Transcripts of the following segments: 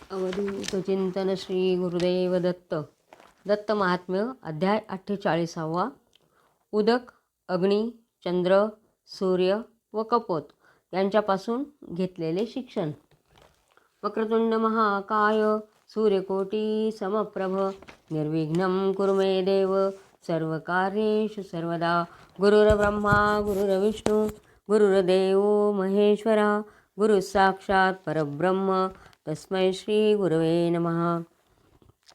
अवधूत चिंतन श्री गुरुदेव दत्त. दत्त महात्म्य अध्याय 48. उदक, अग्नी, चंद्र, सूर्य व कपोत यांच्यापासून घेतलेले शिक्षण. वक्रतुंड महाकाय सूर्यकोटी समप्रभ निर्विघ्नं कुरु मे देव सर्वकार्येषु सर्वदा. गुरुर्ब्रह्मा गुरुर्विष्णू गुरुर्देव महेश्वरा गुरु साक्षात परब्रह्म तस्मै श्री गुरवे नमः.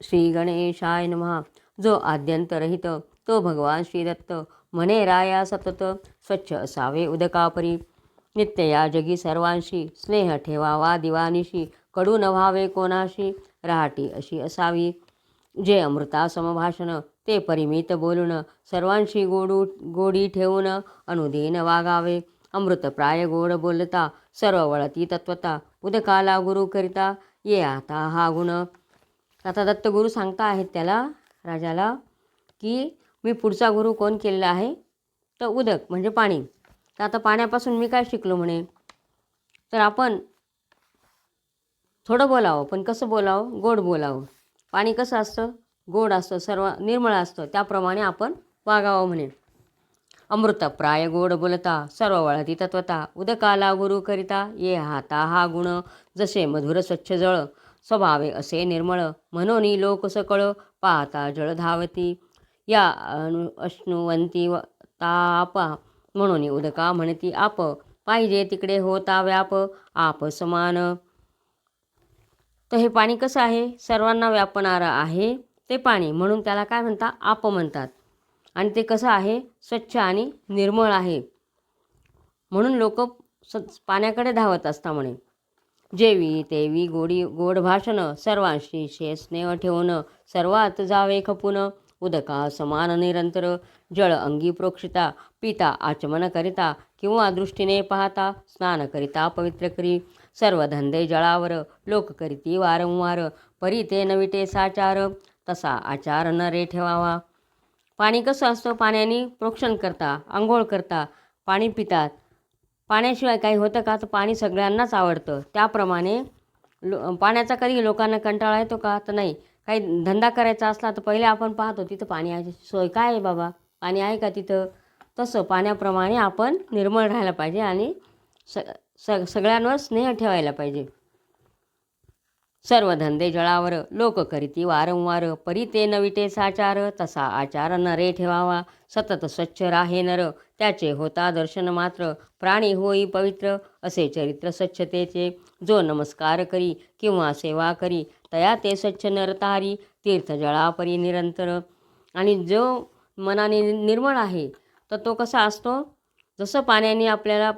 श्री गणेशाय नमः. जो आद्यंतरहित तो भगवान श्री दत्त म्हणे राया सतत स्वच्छ असावे उदकापरी. नित्य या जगी सर्वांशी स्नेह ठेवावा दिवानिशी. कडू न व्हावे कोणाशी रहाटी अशी असावी. जे अमृता समभाषण ते परिमित बोलून सर्वांशी गोडी ठेवून अनुदीन वागावे. अमृतप्राय गोड बोलता सर्व वळती तत्वता. उदकाला गुरु करिता ये आता हा गुण. आता दत्तगुरू सांगता आहेत त्याला राजाला की मी पुढचा गुरु कोण केलेला आहे तर उदक म्हणजे पाणी. तर आता पाण्यापासून मी काय शिकलो म्हणे तर आपण थोडं बोलावं पण कसं बोलावं गोड बोलावं. पाणी कसं असतं गोड असतं सर्व निर्मळ असतं त्याप्रमाणे आपण वागावं म्हणे. अमृतप्राय गोड बोलता सर्व वळती तत्वता. उदकाला गुरु करिता ये हाता हा गुण. जसे मधुर स्वच्छ जळ स्वभावे असे निर्मळ. म्हणून लोक सकळ पाहता जळ धावती. या अश्नुवंती तापा म्हणून उदका म्हणती आप. पाहिजे तिकडे होता व्याप आप समान. तर हे पाणी कसं आहे सर्वांना व्यापणारं आहे ते पाणी म्हणून त्याला काय म्हणतात आप म्हणतात. आणि ते कसं आहे स्वच्छ आणि निर्मळ आहे म्हणून लोक पाण्याकडे धावत असता म्हणे. जेवी तेवी गोड भाषण सर्वांशी स्नेह ठेवून सर्वात जावे खपून. उदका समान निरंतर जळ अंगी प्रोक्षिता. पिता आचमन करिता किंवा दृष्टीने पाहता स्नान करिता पवित्र करी. सर्व धंदे जळावर लोक करीती वारंवार. परी ते नविटे साचार तसा आचार न रे ठेवावा. पाणी कसं असतं पाण्याने प्रोक्षण करता आंघोळ करता पाणी पितात. पाण्याशिवाय काही होतं का तर पाणी सगळ्यांनाच आवडतं. त्याप्रमाणे पाण्याचा कधी लोकांना कंटाळा येतो का तर नाही. काही धंदा करायचा असला तर पहिले आपण पाहतो तिथं पाणी आहे सोय काय आहे बाबा पाणी आहे का तिथं. तसं पाण्याप्रमाणे आपण निर्मळ राहायला पाहिजे आणि सगळ्यांवर स्नेह ठेवायला पाहिजे. सर्व धंदे जळावर लोक करीती वारंवार. परी ते नविटे साचार तसा आचार न रे ठेवावा. सतत स्वच्छ राहे नर त्याचे होता दर्शन मात्र. प्राणी होई पवित्र असे चरित्र स्वच्छतेचे. जो नमस्कार करी किंवा सेवा करी तया ते स्वच्छ नरतारी. तीर्थ जळापरी निरंतर. आणि जो मनाने निर्मळ आहे तर तो कसा असतो जसं पाण्याने आपल्याला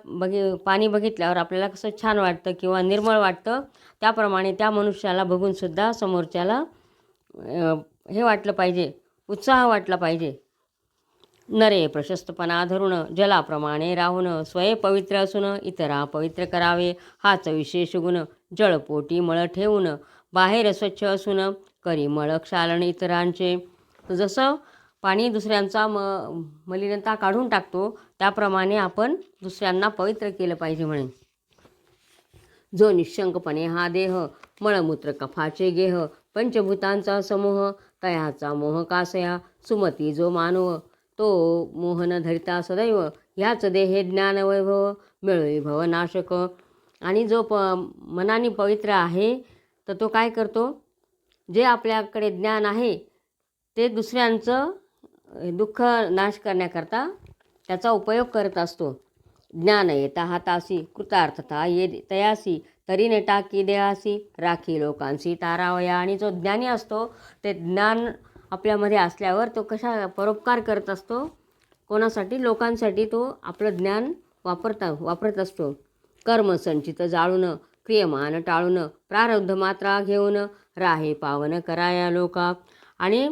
पाणी बघितल्यावर आपल्याला कसं छान वाटतं किंवा निर्मळ वाटतं त्याप्रमाणे त्या मनुष्याला बघूनसुद्धा समोरच्याला हे वाटलं पाहिजे उत्साह वाटला पाहिजे. नरे प्रशस्तपणा धरून जलाप्रमाणे राहून स्वये पवित्र असून इतरा पवित्र करावे हाच विशेष गुण. जळपोटी मळ ठेवून बाहेर स्वच्छ असून करी मळ क्षालन इतरांचे. जसं पाणी दुसऱ्यांचा मलिनता काढून टाकतो त्याप्रमाणे आपण दुसऱ्यांना पवित्र केलं पाहिजे म्हणे. जो निशंकपणे हा देह मळमूत्र कफाचे गेह पंचभूतांचा समूह तयाचा मोह कासया. सुमती जो मानव तो मोहन धरिता सदैव. ह्याच देहे ज्ञान वैभव मिळवी भवनाशक. आणि जो मनाने पवित्र आहे तर तो काय करतो जे आपल्याकडे ज्ञान आहे ते दुसऱ्यांचं दुःख नाश करण्याकरता त्याचा उपयोग करत असतो. ज्ञान येता हातासी कृतार्थता ये तयासी तरीने टाकी देहासी. राखी लोकांशी तारावया. आणि जो ज्ञानी असतो ते ज्ञान आपल्यामध्ये असल्यावर तो कशा परोपकार करत असतो कोणासाठी लोकांसाठी तो आपलं ज्ञान वापरत असतो. कर्म संचित जाळून क्रियमान टाळून प्रारब्ध मात्रा घेऊन राहे पावन कराया लोका. आणि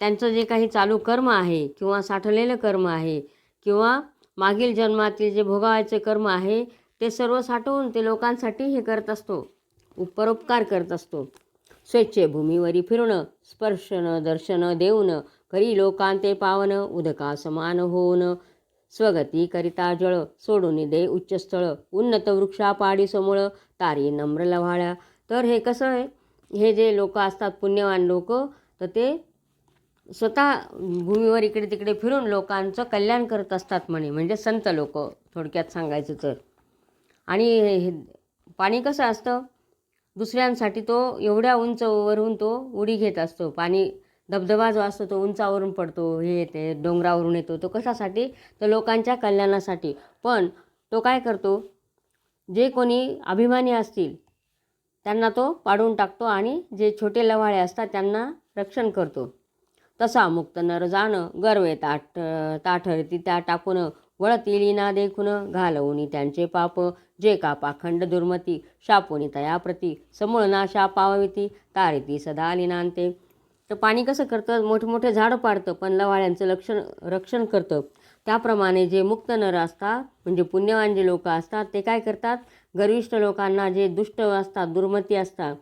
त्यांचं जे काही चालू कर्म आहे किंवा साठलेलं कर्म आहे किंवा मागील जन्मातील जे भोगायचे कर्म आहे ते सर्व साठवून ते लोकांसाठी हे करत असतो परोपकार करत असतो. स्वेच्छे भूमीवरी फिरून स्पर्शन दर्शन देऊन करी लोकांते पावन. उदका समान होऊन स्वगती करिता जळ सोडून दे उच्चस्थळ. उन्नत वृक्षा पाडी समूळ तारी नम्र लव्हाळ्या. तर हे कसं आहे हे जे लोक असतात पुण्यवान लोक, तर ते स्वतः भूमीवर इकडे तिकडे फिरून लोकांचं कल्याण करत असतात म्हणे, म्हणजे संत लोक थोडक्यात सांगायचं तर. आणि पाणी कसं असतं, दुसऱ्यांसाठी तो एवढ्या उंचवरून तो उडी घेत असतो. पाणी धबधबा जो असतो तो उंचावरून पडतो, हे येते डोंगरावरून येतो, तो कशासाठी, तर लोकांच्या कल्याणासाठी. पण तो काय करतो, जे कोणी अभिमानी असतील त्यांना तो पाडून टाकतो आणि जे छोटे लवाळे असतात त्यांना रक्षण करतो. तसा मुक्त नर जाणं गर्वे ताठरती त्या टाकून, वळत येली ना देखून घालवून त्यांचे पाप, जे का पाखंड दुर्मती शापोनी तयाप्रती, समूळ नाशा पावविती तारिती सदा लिनांते. तर पाणी कसं करतं, मोठे मोठे झाडं पाडतं पण लवाळ्यांचं रक्षण करतं. त्याप्रमाणे जे मुक्त नर असतात म्हणजे पुण्यवान जे लोक असतात ते काय करतात, गर्विष्ठ लोकांना, जे दुष्ट असतात दुर्मती असतात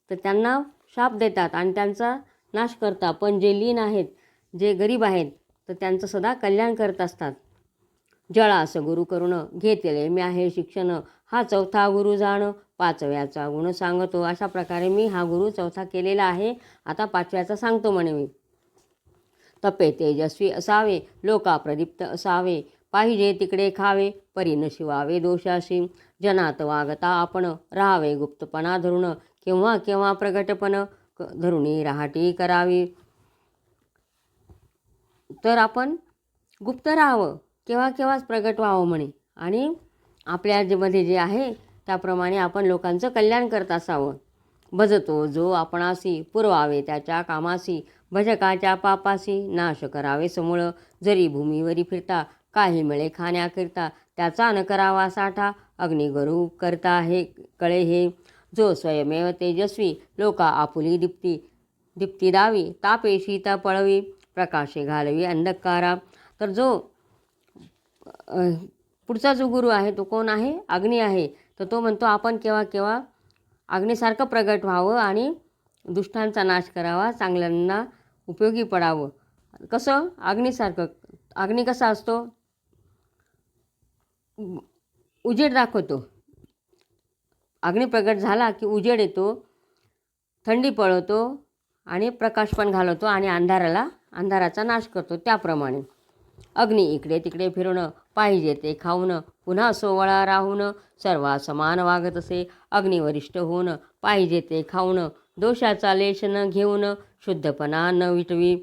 तर त्यांना शाप देतात आणि त्यांचा नाश करतात. पण जे लीन आहेत, जे गरीब आहेत, तर त्यांचं सदा कल्याण करत असतात. जळा असं गुरु करून घेतले मी आहे शिक्षण, हा चौथा गुरु जाण पाचव्याचा गुण सांगतो. अशा प्रकारे मी हा गुरु चौथा केलेला आहे, आता पाचव्याचा सांगतो म्हणे मी. तपे तेजस्वी असावे लोकाप्रदीप्त असावे, पाहिजे तिकडे खावे परी न शिवावे दोषाशी, जनात वागता आपण राहावे गुप्तपणा धरून, केव्हा केव्हा प्रगटपण धरुणी राहाटी करावी. तर आपण गुप्त राहावं, केव्हा केव्हाच प्रगट व्हावं म्हणे, आणि आपल्या मध्ये जे आहे त्याप्रमाणे आपण लोकांचं कल्याण करत असावं. भजतो जो आपणासी पुरवावे त्याच्या कामासी, भजकाच्या पापासी नाश करावे समूळ, जरी भूमीवरी फिरता काही मिळे खाण्याकरिता, त्याचा न करावा साठा अग्निगरू करता हे कळे हे, जो स्वयमेव तेजस्वी लोका आपुली दीप्ती दावी, तापे शीता पळवी प्रकाशे घालवी अंधकारा. तर जो पुढचा जो गुरु आहे तो कोण आहे, अग्नी आहे. तर तो म्हणतो आपण केव्हा केव्हा अग्नीसारखं प्रगट व्हावं आणि दुष्टांचा नाश करावा, चांगल्यांना उपयोगी पडावं. कसं, अग्नीसारखं. अग्नी कसा असतो, उजेड दाखवतो. अग्नी प्रगट झाला की उजेड येतो, थंडी पळवतो आणि प्रकाश पण घालवतो आणि अंधाराचा नाश करतो. त्याप्रमाणे अग्नी इकडे तिकडे फिरून पाहिजे ते खाऊन, पुन्हा सोवळा राहून सर्वा समान वागत असे, अग्निवरिष्ठ होऊन पाहिजे ते खाऊन, दोषाचा लेश न घेऊन शुद्धपणा न विटवी.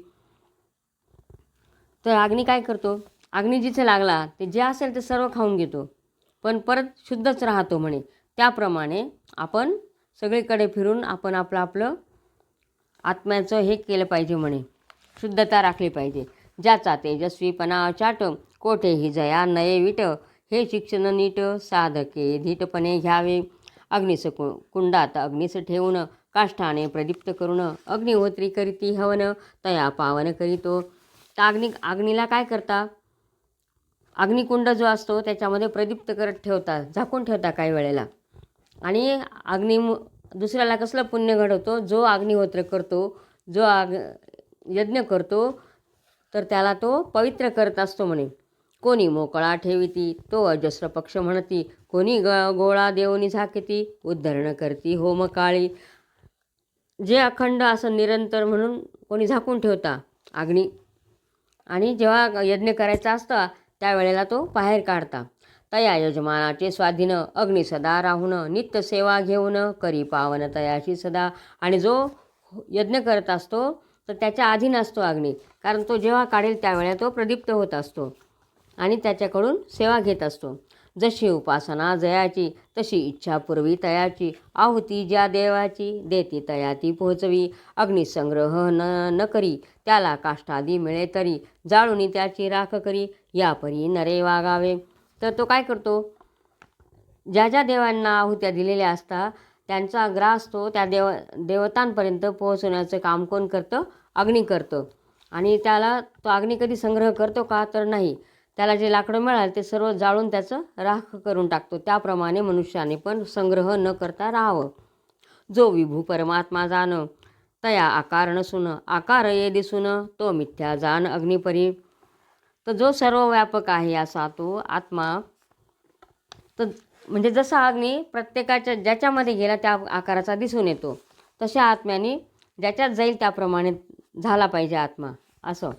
तर अग्नी काय करतो, अग्नी जिथे लागला ते जे असेल ते सर्व खाऊन घेतो पण परत शुद्धच राहतो म्हणे. त्याप्रमाणे आपण सगळीकडे फिरून आपण आपलं आत्म्याचं हे केलं पाहिजे म्हणे, शुद्धता राखली पाहिजे. ज्याचा तेजस्वीपणा चाट कोठेही जया नये विट, हे शिक्षण नीट साधके धीटपणे घ्यावे. अग्निस कुंडात अग्निस ठेवून काष्ठाने प्रदीप्त करून, अग्निहोत्री करीती हवन तया पावन करीतो. तर अग्नीला काय करता, अग्निकुंड जो असतो त्याच्यामध्ये प्रदीप्त करत ठेवतात, झाकून ठेवता काही वेळेला. आणि दुसऱ्याला कसलं पुण्य घडवतो, जो अग्निहोत्र करतो, जो यज्ञ करतो तर त्याला तो पवित्र करत असतो म्हणे. कोणी मोकळा ठेविती तो अजस्र पक्ष म्हणती, कोणी गोळा देवनी झाकिती उद्धरण करती होम काळी. जे अखंड असं निरंतर म्हणून कोणी झाकून ठेवता अग्नी, आणि जेव्हा यज्ञ करायचा असता त्यावेळेला तो बाहेर काढता. तया यजमानाचे स्वाधीन अग्नी सदा राहून, नित्य सेवा घेऊन करी पावन तयाशी सदा. आणि जो यज्ञ करत असतो तर त्याच्या अधीन असतो अग्नी, कारण तो जेव्हा काढेल त्यावेळेला तो प्रदीप्त होत असतो आणि त्याच्याकडून सेवा घेत असतो. जशी उपासना जयाची तशी इच्छा पूर्वी तयाची, आहुती ज्या देवाची देती तयाती पोहोचवी. अग्निसंग्रह न करी त्याला काष्टादी मिळे तरी, जाळूनी त्याची राख करी या परी नरे वागावे. तर तो काय करतो, ज्या ज्या देवांना आहुत्या दिलेल्या असतात त्यांचा ग्रास तो त्या देवतांपर्यंत पोहोचवण्याचं काम कोण करतं, अग्नी करतं. आणि त्याला तो अग्नी कधी संग्रह करतो का, तर नाही. त्याला जे लाकडं मिळालं ते सर्व जाळून त्याचं राख करून टाकतो. त्याप्रमाणे मनुष्याने पण संग्रह न करता राहावं. जो विभू परमात्मा जाण तया आकार नसून, आकार ये दिसून तो मिथ्या जाण अग्निपरी. तर जो सर्व व्यापक आहे असा तो आत्मा, तर म्हणजे जसा अग्नी प्रत्येकाच्या ज्याच्यामध्ये गेला त्या आकाराचा दिसून येतो, तशा आत्म्याने ज्याच्यात जाईल त्याप्रमाणे झाला पाहिजे आत्मा. असं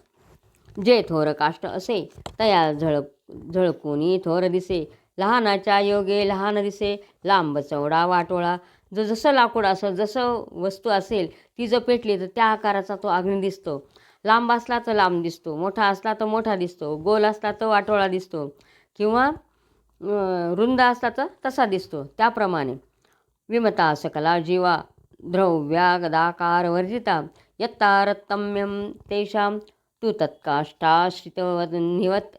जे थोर काष्ट असे तया झळकोनी थोर दिसे, लहानाच्या योगे लहान दिसे, लांब चवडा वाटोळा. जसं लाकूड असं जसं वस्तू असेल ती जर पेटली तर त्या आकाराचा तो अग्नी दिसतो. लांब असला तर लांब दिसतो, मोठा असला तर मोठा दिसतो, गोल असला तर वाटोळा दिसतो, किंवा रुंद असला तर तसा दिसतो. त्याप्रमाणे विमता सकला जीवा द्रव्यागदाकार वर्जिता, यत्ता रत्तम्यम तेषां तू तत्काष्ठाश्रितवत निवत.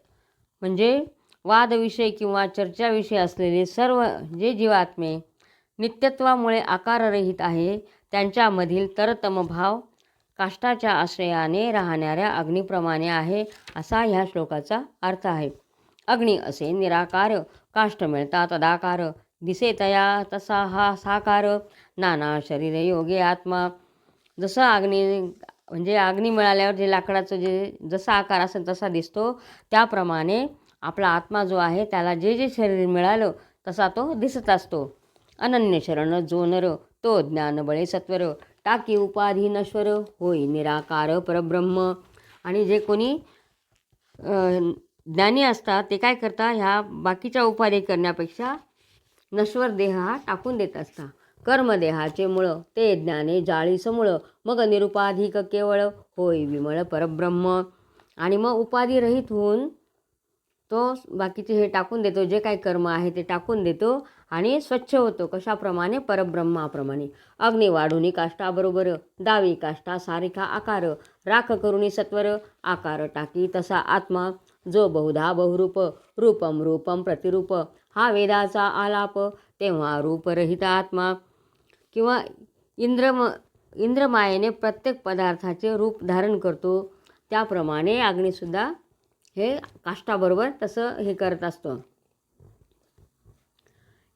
म्हणजे वादविषय किंवा चर्चाविषय असलेले सर्व जे जीवात्मे नित्यत्वामुळे आकाररहित आहे त्यांच्यामधील तरतम भाव काष्ठाच्या आश्रयाने राहणाऱ्या अग्निप्रमाणे आहे, असा ह्या श्लोकाचा अर्थ आहे. अग्नी असे निराकार, काष्ठ मिळता तदाकार, दिसे तया तसा हा साकार, नाना शरीर योगे आत्मा. जसं अग्नी म्हणजे अग्नी मिळाल्यावर जे लाकडाचं जे जसा आकार असेल तसा दिसतो, त्याप्रमाणे आपला आत्मा जो आहे त्याला जे जे शरीर मिळालं तसा तो दिसत असतो. अनन्य शरण जो नर, तो ज्ञानबळे सत्वर, टाकी उपाधी नश्वर, होई निराकार परब्रह्म. आणि जे कोणी ज्ञानी असतात ते काय करतात, ह्या बाकीच्या उपाधी करण्यापेक्षा नश्वर देह हा टाकून देत असतात. कर्मदेहाचे मूळ ते ज्ञाने जाळी समूळ, मग निरुपाधिक केवळ, होय विमळ परब्रह्म. आणि मग उपाधिरहित होऊन तो बाकीचे हे टाकून देतो, जे काही कर्म आहे ते टाकून देतो आणि स्वच्छ होतो. कशाप्रमाणे? परब्रह्माप्रमाणे. अग्नी वाढुनी काष्ठाबरोबर, दावी काष्ठा सारिखा आकार, राख करुणी सत्वर, आकार टाकी तसा आत्मा, जो बहुधा बहुरूप, रूपम रूपम प्रतिरूप, हा वेदाचा आलाप, तेव्हा रूपरहित आत्मा. किंवा इंद्रमायेने प्रत्येक पदार्थाचे रूप धारण करतो, त्याप्रमाणे अग्निसुद्धा हे काष्ठाबरोबर तसं हे करत असतो.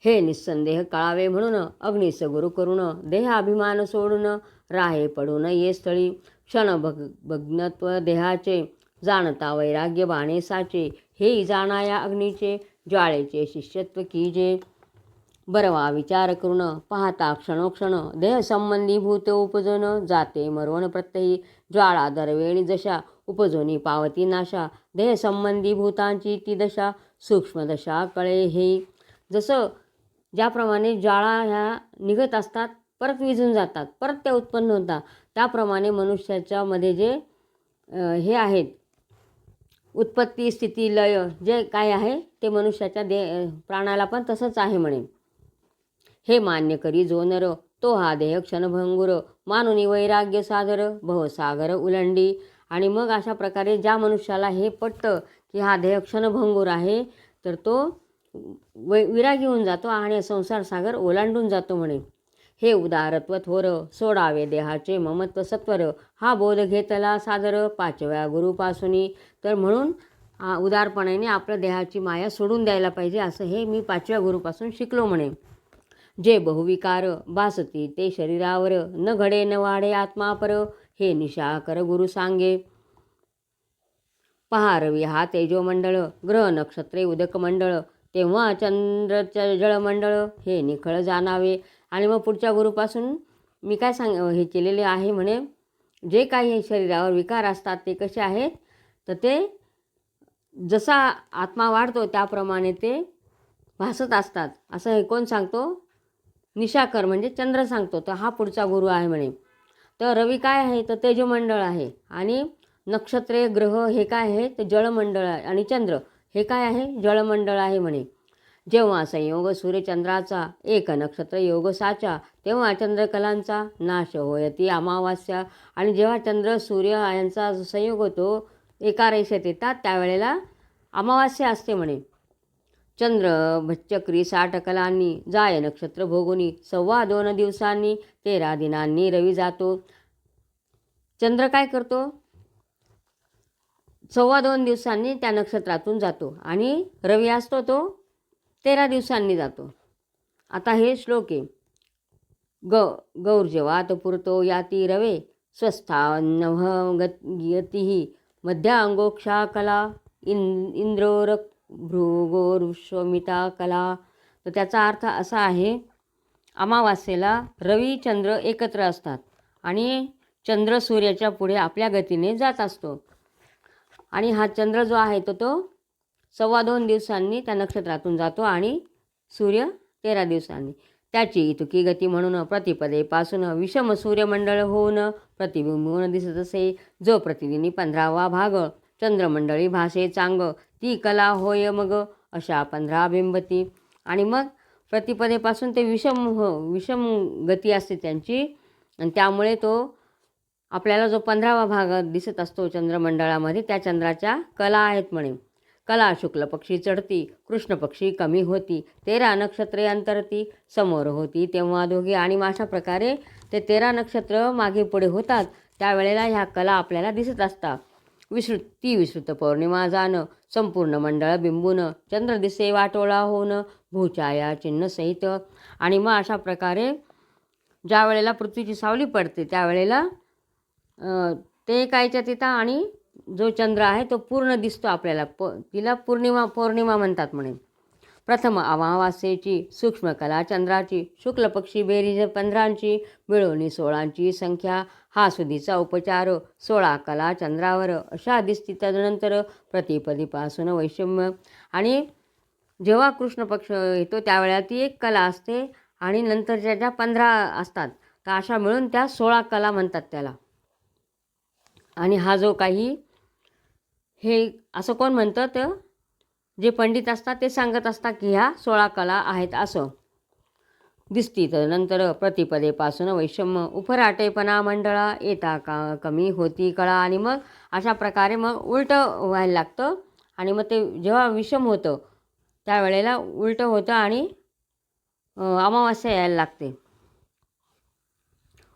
हे निस्संदेह कळावे म्हणून, अग्निस गुरु करून, देहाभिमान सोडून, राहे पडून ये स्थळी, क्षण भग्नत्व देहाचे, जाणता वैराग्य बाणे साचे, हेही जाणाया अग्नीचे, ज्वाळेचे शिष्यत्व कीजे. बरवा विचार करून पाहता क्षणोक्षण, देह संबंधी भूत उपजन, जाते मरवण प्रत्ययी, ज्वाळा दरवेळी जशा, उपजोनी पावती नाशा, देह संबंधी भूतांची ती दशा, सूक्ष्म दशा कळे हे. जसं ज्याप्रमाणे ज्वाळा ह्या निघत असतात परत विझून जातात, परत त्या उत्पन्न होतात, त्याप्रमाणे मनुष्याच्या मध्ये जे हे आहेत उत्पत्ती स्थिती लय जे काय आहे ते मनुष्याच्या प्राणाला पण तसंच आहे म्हणे. हे मान्य करी जो नर, तो हा देह क्षणभंगुर, मानुनी वैराग्य सादर, भवसागर उलंडी. आणि मग अशा प्रकारे ज्या मनुष्याला हे पटतं की हा देह क्षणभंगुर आहे, तर तो विरागी होऊन जातो आणि संसार सागर ओलांडून जातो म्हणे. हे उदारत्व थोर, सोडावे देहाचे ममत्व सत्वर, हा बोध घेतला सादर, पाचव्या गुरुपासूनी. तर म्हणून उदारपणाने आपल्या देहाची माया सोडून द्यायला पाहिजे, असं हे मी 5व्या गुरुपासून शिकलो म्हणे. जे बहुविकार बासती ते शरीरावर, न घडे न वाढे आत्मापर, हे निशाकर गुरु सांगे. पहा रवी हा तेजोमंडळ, ग्रह नक्षत्रे उदक मंडळ, तेव्हा चंद्र जळमंडळ, हे निखळ जाणावे. आणि मग पुढच्या गुरुपासून मी काय हे केलेले आहे म्हणे, जे काही शरीरावर विकार असतात ते कसे आहेत, तर ते जसा आत्मा वाढतो त्याप्रमाणे ते भासत असतात, असं हे कोण सांगतो? निशाकर म्हणजे चंद्र सांगतो. तर हा पुढचा गुरु आहे म्हणे. तर रवी काय आहे, तर तेजोमंडळ आहे, आणि नक्षत्रे ग्रह हे काय आहे, तर जळमंडळ आहे, आणि चंद्र हे काय आहे, जळमंडळ आहे म्हणे. जेव्हा संयोग सूर्यचंद्राचा, एक नक्षत्र योग साचा, तेव्हा चंद्रकलांचा नाश होयती अमावास्या. आणि जेव्हा चंद्र सूर्य यांचा संयोग होतो, एका रेषेत येतात, त्यावेळेला अमावास्या असते म्हणे. चंद्र भच्चक्री 60 कलांनी, जाय नक्षत्र भोगुनी, 2.25 दिवसांनी, 13 दिनांनी रवी जातो. चंद्र काय करतो, 2.25 दिवसांनी त्या नक्षत्रातून जातो, आणि रवी असतो तो 13 दिवसांनी जातो. आता हे श्लोक आहे. गौर्जवात पुरतो याती रवे, स्वस्थानभगती मध्या अंगोक्षा कला, इंद्रोरक भृगोरुष्वमिता कला. तर त्याचा अर्थ असा आहे अमावास्येला रवी चंद्र एकत्र असतात आणि चंद्र सूर्याच्या पुढे आपल्या गतीने जात असतो आणि हा चंद्र जो आहे तो 2.25 दिवसांनी त्या नक्षत्रातून जातो आणि सूर्य 13 दिवसांनी. त्याची इतुकी गती म्हणून प्रतिपदेपासून विषम सूर्यमंडळ होऊन प्रतिबिंबून दिसत असे. जो प्रतिदिनी 15वा भाग चंद्रमंडळी भासे चांग, ती कला होय मग अशा 15 बिंबती. आणि मग प्रतिपदेपासून ते विषम गती असते त्यांची आणि त्यामुळे तो आपल्याला जो 15वा भाग दिसत असतो चंद्रमंडळामध्ये त्या चंद्राच्या कला आहेत म्हणे. कला शुक्ल पक्षी चढती, कृष्ण पक्षी कमी होती, 13 नक्षत्रे अंतरती, समोर होती तेव्हा दोघे. आणि अशा प्रकारे ते 13 नक्षत्र मागे पुढे होतात त्यावेळेला ह्या कला आपल्याला दिसत असतात. विस्तृत पौर्णिमा जाण, संपूर्ण मंडळ बिंबून, चंद्र दिसे वाटोळा होऊन, भूछाया चिन्ह सहित. आणि मग अशा प्रकारे ज्या वेळेला पृथ्वीची सावली पडते त्यावेळेला ते कायच्या तिथं आणि जो चंद्र आहे तो पूर्ण दिसतो आपल्याला. तिला पौर्णिमा म्हणतात म्हणे. प्रथम अमावास्येची सूक्ष्म कला चंद्राची, शुक्ल पक्षी बेरीज 15ची, मिळवणी 16ची संख्या, हा सुधीचा उपचार, 16 कला चंद्रावर अशा दिसती. तदनंतर प्रतिपदीपासून वैषम्य. आणि जेव्हा कृष्ण पक्ष येतो त्यावेळेला ती एक कला असते आणि नंतरच्या ज्या 15 असतात तर अशा मिळून त्या 16 कला म्हणतात त्याला. आणि हा जो काही हे असं कोण म्हणतं तर जे पंडित असतात ते सांगत असतात की ह्या 16 कला आहेत असं दिसती. तर नंतर प्रतिपदेपासून वैषम्य, उफराटेपणा मंडळा येता कमी होती कळा. आणि मग अशा प्रकारे मग उलटं व्हायला लागतं आणि मग ते जेव्हा विषम होतं त्यावेळेला उलटं होतं आणि अमावास्या यायला लागते.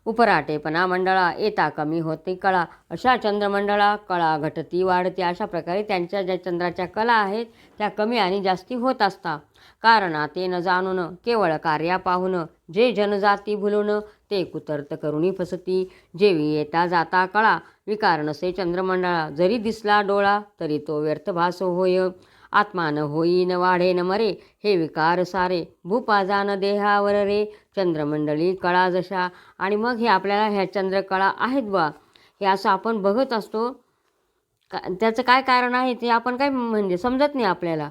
उपराटेपणा मंडळा येता कमी होते कळा, अशा चंद्रमंडळा कळा घटती वाढते. अशा प्रकारे त्यांच्या ज्या चंद्राच्या कला आहेत त्या कमी आणि जास्ती होत असतात. कारणा ते न जाणून केवळ कार्या पाहून, जे जनजाती भुलून ते कुतर्थ करुणी फसती. जेवी येता जाता कळा विकार नसे चंद्रमंडळा, जरी दिसला डोळा तरी तो व्यर्थ भास होय. आत्मा न होई न वाढे न मरे, हे विकार सारे भूपा न देहावर रे, चंद्रमंडळी कळा जशा. आणि मग हे आपल्याला ह्या चंद्रकळा आहेत बा हे असं आपण बघत असतो. त्याचं काय कारण आहे ते आपण काय म्हणजे समजत नाही आपल्याला.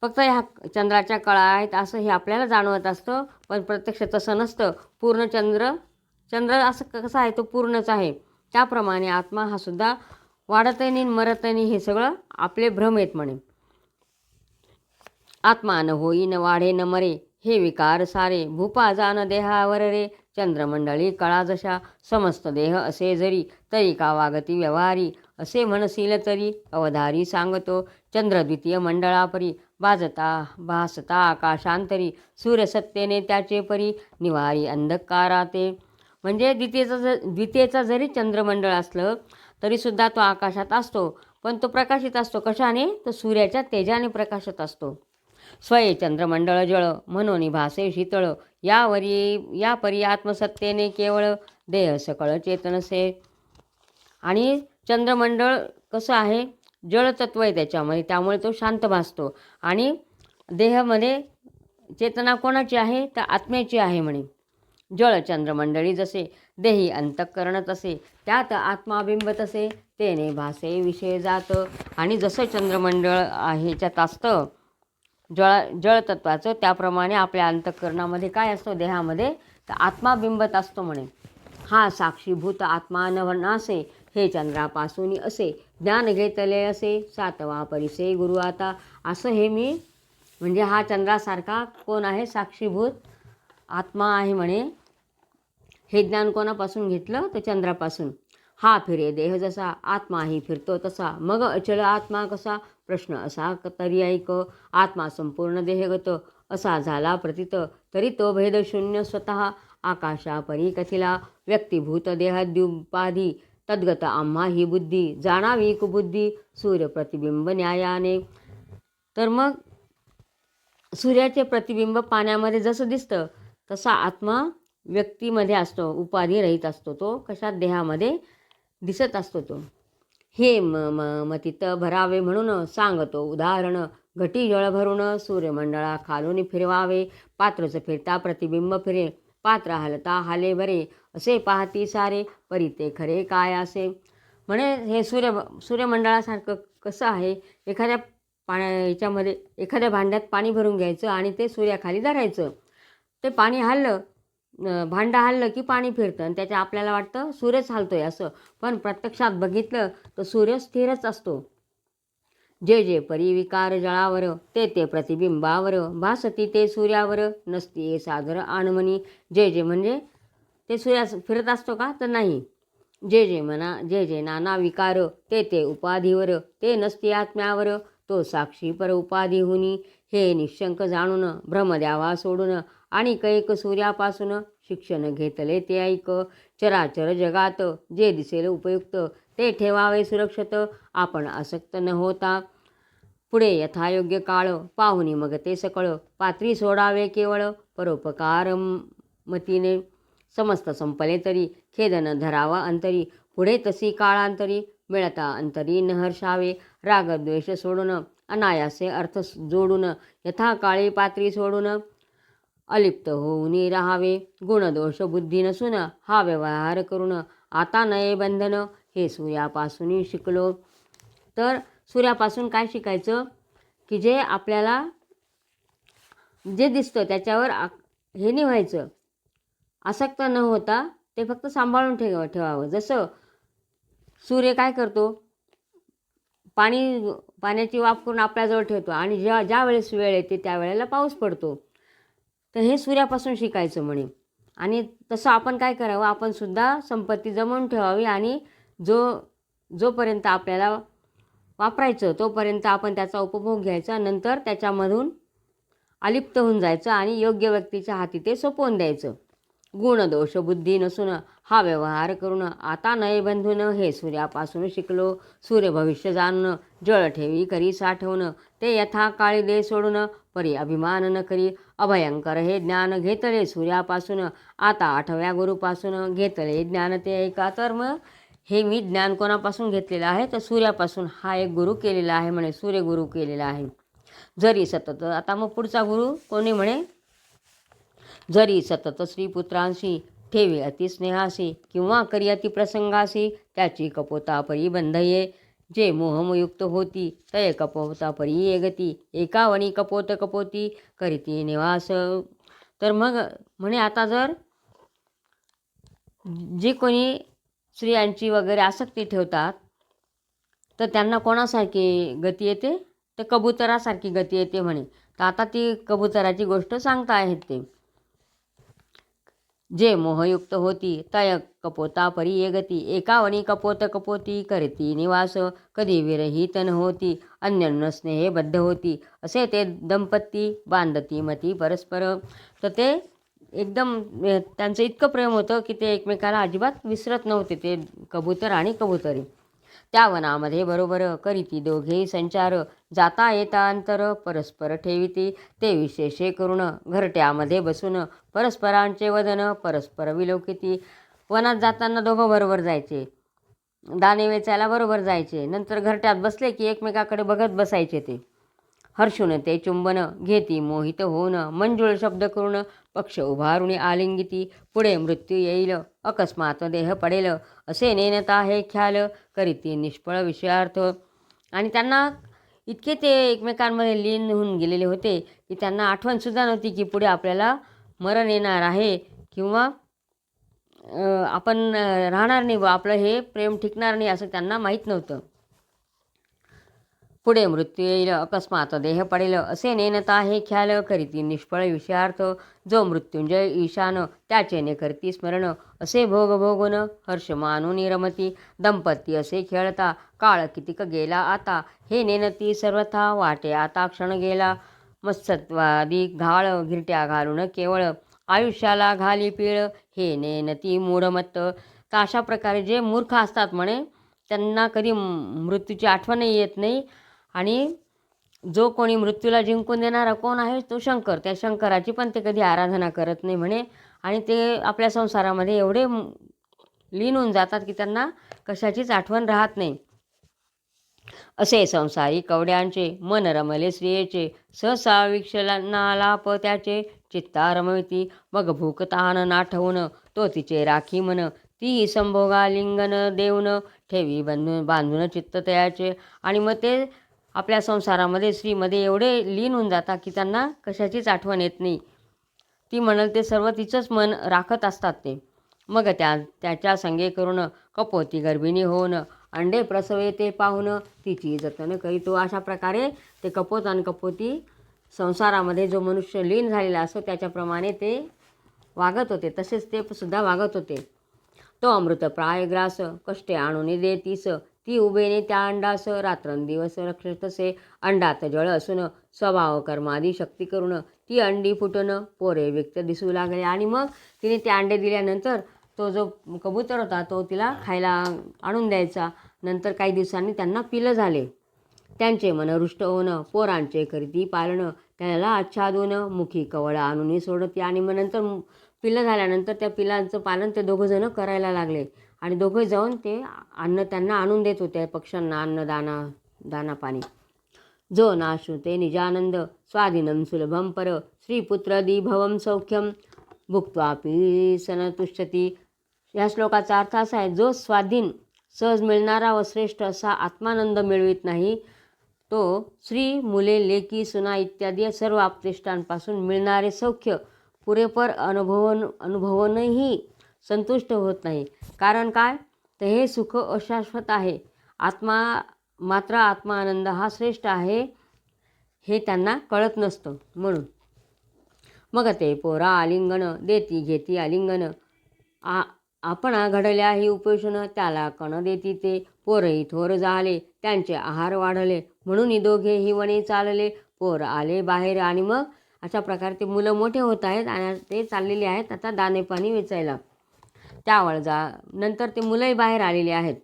फक्त ह्या चंद्राच्या कळा आहेत असं हे आपल्याला जाणवत असतं, पण प्रत्यक्ष तसं नसतं. पूर्ण चंद्र असं कसं आहे तो पूर्णच आहे. त्याप्रमाणे आत्मा हा सुद्धा वाढतही नाही मरतही नाही, हे सगळं आपले भ्रम आहेत म्हणे. आत्मा न होई न वाढे न मरे, हे विकार सारे भूपा न देहावर रे, चंद्रमंडळी कळा जशा. समस्त देह असे जरी तरी का वागती व्यवहारी, असे म्हणशील तरी अवधारी सांगतो. चंद्र द्वितीय मंडळापरी भासता आकाशांतरी, सूर्यसत्तेने त्याचे परी निवारी अंधकाराते. म्हणजे द्वितीयेचा जरी चंद्रमंडळ असलं तरीसुद्धा तो आकाशात असतो, पण तो प्रकाशित असतो कशाने तो सूर्याच्या तेजाने प्रकाशित असतो. स्वये चंद्रमंडळ जळ म्हणून भासे शीतळ, या परी आत्मसत्तेने केवळ देह सकळ चेतनसे. आणि चंद्रमंडळ कसं आहे जळतत्व आहे त्याच्यामध्ये, त्यामुळे तो शांत भासतो. आणि देहामध्ये चेतना कोणाची आहे तर आत्म्याची आहे म्हणे. जळ चंद्रमंडळी जसे देही अंतःकरण तसे, त्यात आत्माबिंब तसे तेने भासे विषय जात. आणि जसं चंद्रमंडळ ह्याच्यात असतं जळतत्वाचं, त्याप्रमाणे आपल्या अंतःकरणामध्ये काय असतो देहामध्ये तर आत्माबिंबत असतो म्हणे. हा साक्षीभूत आत्मा नवनासे, हे चंद्रापासून असे ज्ञान घेतले असे, 7वा परिसे गुरु आता. असं हे मी म्हणजे हा चंद्रासारखा कोण आहे साक्षीभूत आत्मा आहे म्हणे. हे ज्ञान कोणापासून घेतलं तर चंद्रापासून. हा फिरे देह जसा आत्माही फिरतो तसा, मग अचल आत्मा कसा, प्रश्न असा तरी ऐक. आत्मा संपूर्ण देहगत असा झाला प्रतीत, तरी तो भेद शून्य स्वतः आकाशा परी कथिला. व्यक्तिभूत देहाद्युपाधी तद्गत आम्हा ही बुद्धी, जाणावी कुबुद्धी सूर्य प्रतिबिंब न्यायाने. तर मग सूर्याचे प्रतिबिंब पाण्यामध्ये जसं दिसतं तसा आत्मा व्यक्तीमध्ये असतो, उपाधी रहित असतो. तो कशात देहामध्ये दिसत असतो तो. हे मतीत भरावे म्हणून सांगतो उदाहरण, घटी जळ भरून सूर्यमंडळा खालून फिरवावे. पात्रच फिरता प्रतिबिंब फिरे, पात्र हलता हाले बरे. असे पाहती सारे, परी ते खरे काय असे. म्हणे हे सूर्यमंडळासारखं कसं आहे. एखाद्या याच्यामध्ये एखाद्या भांड्यात पाणी भरून घ्यायचं आणि ते सूर्याखाली धरायचं. ते पाणी हललं, भांडं हललं की पाणी फिरतं आणि त्याच्या आपल्याला वाटतं सूर्यच हलतोय असं. पण प्रत्यक्षात बघितलं तर सूर्य स्थिरच असतो. जे जे परी विकार जळावर, ते ते प्रतिबिंबावर. भासती ते सूर्यावर, नसती सादर आणमनी. जे जे म्हणजे ते सूर्या फिरत असतो का, तर नाही. जे जे म्हणा जे जे नाना विकार, ते ते उपाधीवर. ते नसती आत्म्यावर, तो साक्षी पर उपाधीहुनी. हे निशंक जाणून भ्रम द्यावा सोडून, आणि कैक सूर्यापासून. शिक्षण घेतले ते ऐक, चराचर जगात. जे दिसेल उपयुक्त, ते ठेवावे सुरक्षित. आपण आसक्त न होता, पुढे यथायोग्य काळ. पाहुनी मग ते सकळ, पात्री सोडावे केवळ. परोपकार मतीने, समस्त संपले तरी. खेद न धरावा अंतरी, पुढे तसी काळांतरी. मिळता अंतरी न हर्षावे, रागद्वेष सोडून. अनायासे अर्थ जोडून, यथाकाळी पात्री सोडून. अलिप्त होऊन राहावे, गुणदोष बुद्धी नसून. हा व्यवहार करून, आता नये बंधन. हे सूर्यापासून शिकलो. तर सूर्यापासून काय शिकायचं, की जे आपल्याला जे दिसतं त्याच्यावर हे नाही व्हायचं, आसक्त न होता ते फक्त सांभाळून ठेवावं. जसं सूर्य काय करतो, पाण्याची वाफ करून आपल्याजवळ ठेवतो आणि ज्या वेळेस वेळ येते त्यावेळेला पाऊस पडतो. तर हे सूर्यापासून शिकायचं म्हणे. आणि तसं आपण काय करावं, आपण सुद्धा संपत्ती जमवून ठेवावी आणि जोपर्यंत आपल्याला वापरायचं तोपर्यंत आपण त्याचा उपभोग घ्यायचा. नंतर त्याच्यामधून अलिप्त होऊन जायचं आणि योग्य व्यक्तीच्या हाती ते सोपवून द्यायचं. गुणदोष बुद्धी नसून, हा व्यवहार करून. आता नये बंधून, हे सूर्यापासून शिकलो. सूर्य भविष्य जाणून, जळ ठेवी करी साठवून. ते यथा काळी दे सोडून, परी अभिमान न करी. अभयंकर हे ज्ञान घेतले सूर्यापासून. आता 8व्या गुरुपासून, घेतले ज्ञान ते ऐका. तर मग हे मी ज्ञान कोणापासून घेतलेलं आहे, तर सूर्यापासून. हा एक गुरु केलेला आहे म्हणे, सूर्यगुरु केलेला आहे. जरी सतत, आता मग पुढचा गुरु कोणी म्हणे, जरी सतत श्रीपुत्रांशी ठेवी अतिस्नेहासी, किंवा करी अतिप्रसंगासी. त्याची कपोता परी बंधये, जे मोहमयुक्त होती. तय कपोता परी ये गती, एकावणी कपोत कपोती करीती निवास. तर मग म्हणे आता जर जे कोणी स्त्रियांची वगैरे आसक्ती ठेवतात, तर त्यांना कोणासारखी गती येते, तर कबुतरासारखी गती येते म्हणे. तर आता ती कबुतराची गोष्ट सांगता आहेत ते. जे मोहयुक्त होती, तय कपोता परी ये गती, एकावणी कपोत कपोती करती निवास. कधी विरहित न होती, अन्योन्य स्नेहे बद्ध होती. असे ते दंपती बांधती मती परस्पर. तर ते एकदम त्यांचं इतकं प्रेम होतं की ते एकमेकाला अजिबात विसरत नव्हते, ते कबूतर आणि कबुतरी. त्या वनामध्ये बरोबर करीती दोघेही संचार. जाता येता अंतर परस्पर ठेविती, ते विशेषे करून. घरट्यामध्ये बसून परस्परांचे वदन परस्पर विलोकिती. वनात जाताना दोघं बरोबर जायचे, दाणे वेचायला बरोबर जायचे. नंतर घरट्यात बसले की एकमेकाकडे बघत बसायचे. ते हर्षून ते चुंबन घेती मोहित होऊन, मंजुळ शब्द करून पक्ष उभारून आलिंगिती. पुढे मृत्यू येईल, अकस्मात देह पडेल, असे नेनता हे ख्याल. करीती निष्फळ विषयार्थ. आणि त्यांना इतके ते एकमेकांमध्ये लीन होऊन गेलेले होते की त्यांना आठवणसुद्धा नव्हती की पुढे आपल्याला मरण येणार आहे, किंवा आपण राहणार नाही, आपलं हे प्रेम टिकणार नाही, असं त्यांना माहीत नव्हतं. पुढे मृत्यू येईल, अकस्मात देह पडेल, असे नेनता हे ख्याल. करीती निष्फळ विषयार्थ. जो मृत्युंजय ईशान, त्याचे ने करती स्मरण. असे भोग भोगून हर्ष मानून रमती. दंपती असे खेळता, काळ कितीक गेला आता. हे नेनती सर्वथा, वाटे आता क्षण गेला. मत्सत्वादी घाळ घिरट्या घालून केवळ, आयुष्याला घाली पीळ. हे नेनती मूढमत्त. तर अशा प्रकारे जे मूर्ख असतात म्हणे, त्यांना कधी मृत्यूची आठवणही येत नाही. आणि जो कोणी मृत्यूला जिंकून देणारा कोण आहे, तो शंकर. त्या शंकराची पण ते कधी आराधना करत नाही म्हणे. आणि ते आपल्या संसारामध्ये एवढे लीन होऊन जातात की त्यांना कशाचीच आठवण राहत नाही. असे संसारी कवड्यांचे मन रमले स्त्रियेचे, सहसा विक्षलनालाप त्याचे चित्ता रमविती. मग भूक तहान नाठवून तो तिचे राखी मन, ती संभोगा लिंगन देऊन ठेवी बांधून चित्त तयाचे. आणि मग ते आपल्या संसारामध्ये स्त्रीमध्ये एवढे लीन होऊन जातात की त्यांना कशाचीच आठवण येत नाही. ती म्हणाल ते सर्व तिचंच मन राखत असतात ते. मग त्याच्या संगे करून कपोती गर्भिणी होऊन अंडे प्रसवे ते पाहून तिची जतन करीतो. अशा प्रकारे ते कपोत आणि कपोती संसारामध्ये जो मनुष्य लीन झालेला असतो त्याच्याप्रमाणे ते वागत होते. तसेच ते सुद्धा वागत होते. तो अमृत प्राय ग्रास कष्टे आणून देतीस, ती उभेने त्या अंडास रात्रंदिवस रक्षतसे. अंडात जळ असून स्वभाव कर्मादी शक्ती करून ती अंडी फुटून पोरे व्यक्त दिसू लागले. आणि मग तिने ते अंडे दिल्यानंतर तो जो कबूतर होता तो तिला खायला आणून द्यायचा. नंतर काही दिवसांनी त्यांना पिलं झाले. त्यांचे मन रुष्ट होऊन पोरांचे करीती पालन, त्याला आच्छादून मुखी कवळ आणून सोडती. आणि मग नंतर पिलं झाल्यानंतर त्या पिलांचं पालन ते दोघंजणं करायला लागले. आणि दोघे जाऊन ते अन्न त्यांना आणून देत होते, पक्ष्यांना अन्न दाना पाणी. जो नाश्नुते निजानंद स्वाधीनं सुलभं पर, श्रीपुत्रदी भवं सौख्यं भुक्त्वापि सनतुष्यती. या श्लोकाचा अर्थ असा आहे, जो स्वाधीन सहज मिळणारा व श्रेष्ठ असा आत्मानंद मिळवित नाही, तो स्त्री, मुले, लेकी, सुना इत्यादी सर्व आप्तेष्टांपासून मिळणारे सौख्य पुरेपूर अनुभवूनही संतुष्ट होत नाही. कारण काय, तर हे सुख अशाश्वत आहे. मात्र आत्मानंद हा श्रेष्ठ आहे हे त्यांना कळत नसतं. म्हणून मग ते पोरा आलिंगन देती घेती आलिंगन, आपण घडल्या ही उपेक्षण त्याला कण देती ते. पोरही थोर झाले त्यांचे आहार वाढले, म्हणून दोघे ही वने चालले. पोर आले बाहेर. आणि मग अशा प्रकारे ते मुलं मोठे होत आहेत आणि ते चाललेले आहेत आता दाणे पाणी वेचायला. त्यावर नंतर ते मुलंही बाहेर आलेले आहेत.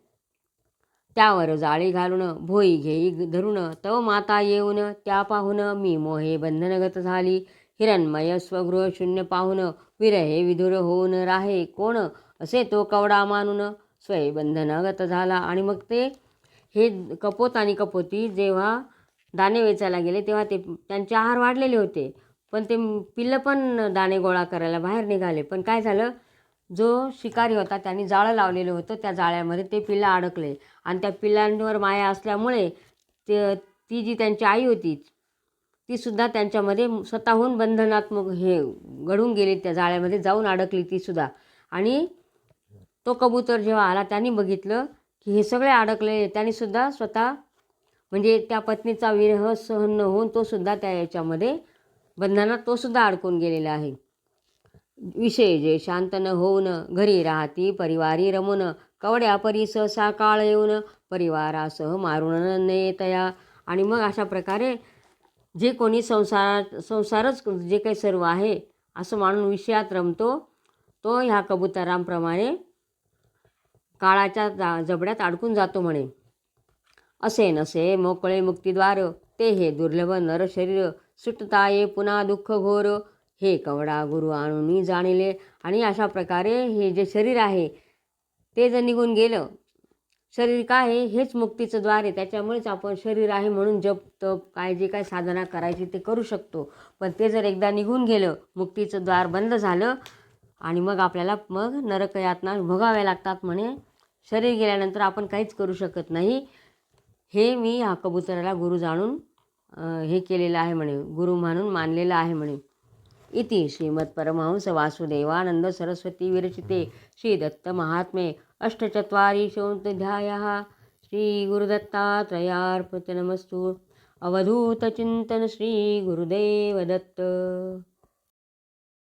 त्यावर जाळी घालून भोई घेई धरून, तव माता येऊन त्या पाहून मी मोहे बंधनगत झाली. हिरणमय स्वगृह शून्य पाहून विरहे विधुर होऊन राहे कोण, असे तो कवडा मानून स्वय बंधनगत झाला. आणि मग ते हे कपोत आणि कपोती जेव्हा दाणे वेचायला गेले तेव्हा त्यांचे आहार वाढलेले होते, पण ते पिल्लं पण दाणे गोळा करायला बाहेर निघाले. पण काय झालं, जो शिकारी होता त्यांनी जाळं लावलेलं होतं, त्या जाळ्यामध्ये ते पिल्लं अडकले. आणि त्या पिल्लांवर माया असल्यामुळे ती जी त्यांची आई होती तीसुद्धा त्यांच्यामध्ये स्वतःहून बंधनात्मक हे घडून गेली, त्या जाळ्यामध्ये जाऊन अडकली तीसुद्धा. आणि तो कबूतर जेव्हा आला त्यांनी बघितलं की हे सगळे अडकले. त्यांनीसुद्धा स्वतः म्हणजे त्या पत्नीचा विरह सहन न होऊन तोसुद्धा त्या याच्यामध्ये बंधनात तोसुद्धा अडकून गेलेला आहे. विषय जे शांत न होऊन घरी राहती परिवारी रमून, कवड्या परी सहसा काळ येऊन परिवारासह मारून नेतया. आणि मग अशा प्रकारे जे कोणी संसारच जे काही सर्व आहे असं मानून विषयात रमतो तो ह्या कबुतरांप्रमाणे काळाच्या जबड्यात अडकून जातो म्हणे. असे नसे मोकळे मुक्तिद्वार, ते हे दुर्लभ नर शरीर सुटता ये पुन्हा दुःख घोर, हे कवडा गुरु आणून जाणिले. आणि अशा प्रकारे हे जे शरीर आहे ते जर निघून गेलं, शरीर काय आहे हेच मुक्तीचं द्वार आहे. त्याच्यामुळेच आपण शरीर आहे म्हणून जप तप काय जे काय साधना करायची ते करू शकतो. पण ते जर एकदा निघून गेलं, मुक्तीचं द्वार बंद झालं, आणि मग आपल्याला मग नरकयातना भोगाव्या लागतात म्हणे. शरीर गेल्यानंतर आपण काहीच करू शकत नाही. हे मी ह्या कबुतराला गुरु जाणून हे केलेलं आहे म्हणे, गुरु म्हणून मानलेलं आहे म्हणे. इति श्रीमत्परमहंस वासुदेवानंद सरस्वती विरचिते श्री दत्त महात्म्ये अष्टचत्वारिंशोऽध्यायः. श्री गुरुदत्तात्रयार्पणमस्तु. अवधूत चिंतन श्री गुरुदेव दत्त.